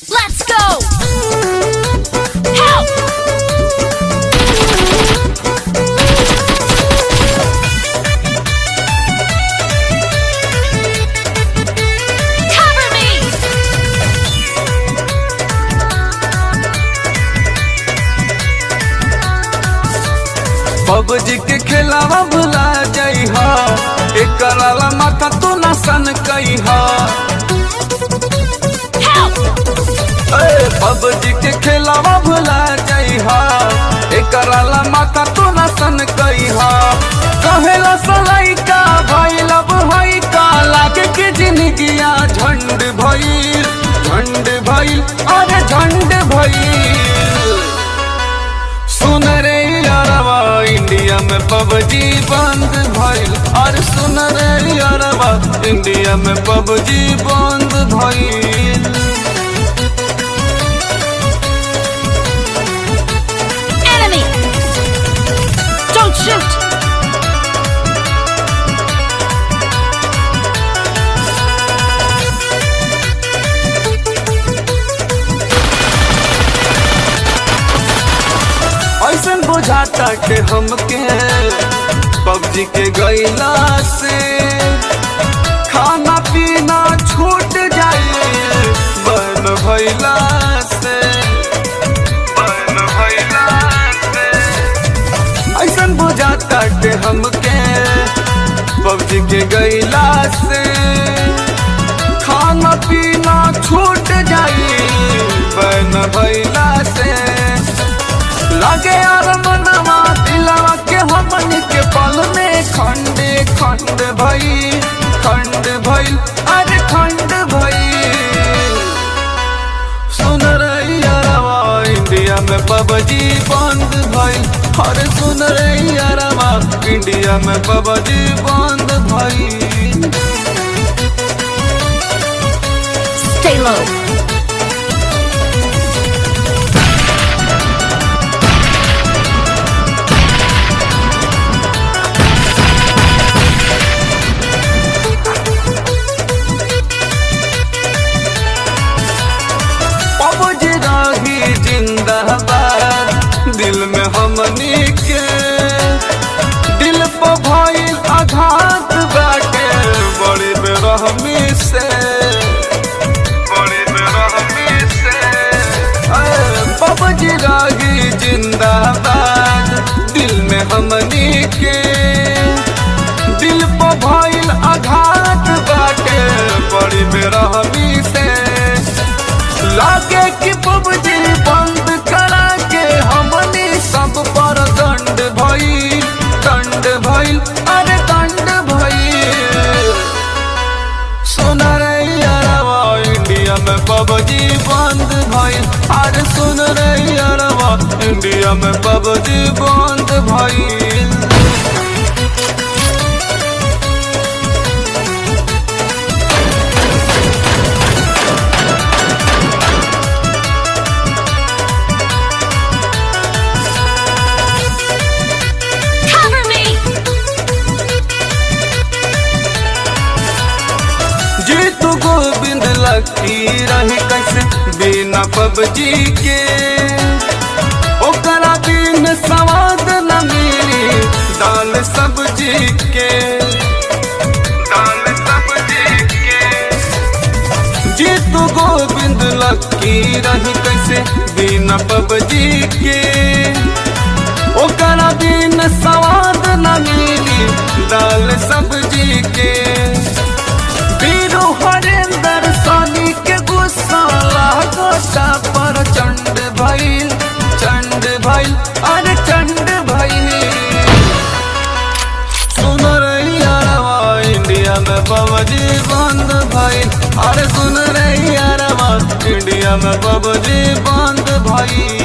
Let's go! Help! Cover me! PUBG के खेलावा भुला जाइ हा, एकराला माथा तो ना सन कई हा। पबजी के खेलावा भुला जाइ हा, एकराला माथा तो ना सन कई हा। कहेला सलाई का भाई लब हई का, लागे के जिंदगिया झंड भइल अरे झंड भइल। सुन रे यारवा इंडिया में पबजी बंद भइल, अरे सुन रे यारवा इंडिया में पबजी बंद भइल। Enemy! Don't shoot! ऐसन बुझाता के हमके पबजी के गईला से खाना पीना छूट जाए, बन भइला से। ऐसन बुझाता के हमके पबजी के गईला से खाना पीना छूट जाए, बन भइला से। लागे यार मनवा दिलवा के हमन के पल में खंड भइल अरे खंड भइल। सुन रे यारवा इंडिया में पबजी बंद भइल, अरे सुन रे यारवा इंडिया में पबजी बंद भइल। Stay low. पबजी रही जिंदाबाद दिल में हमनी के, दिल पर भइल आघात बाटे बड़ी बेरहमी से। पबजी रही जिंदाबाद दिल में हमनी के, दिल पर भइल आघात बाटे बड़ी बेरहमी से। लागे कि पबजी बंद करा के हमनी सब पर दंड भइल अरे दंड भइल। सुन रे यारवा इंडिया में पबजी बंद भइल, अरे सुन रे यारवा इंडिया में पबजी बंद भइल। Cover me! जीतू गोविंद लकी रही कैसे बिना पबजी के, ओकरा बिन स्वाद न मिली दाल सब्जी के। जीतू गोविंद लकी रही कैसे बिना पबजी के, ओकरा बिन स्वाद न मिली दाल सब्जी के। वीरू हरेंद्र सोनी के गुस्सा लागोटा पर चंड भइल अरे चंड भइल। सुन रे यारवा इंडिया में पबजी बंद भइल, अरे सुन रे यारवा इंडिया में पबजी बंद भइल।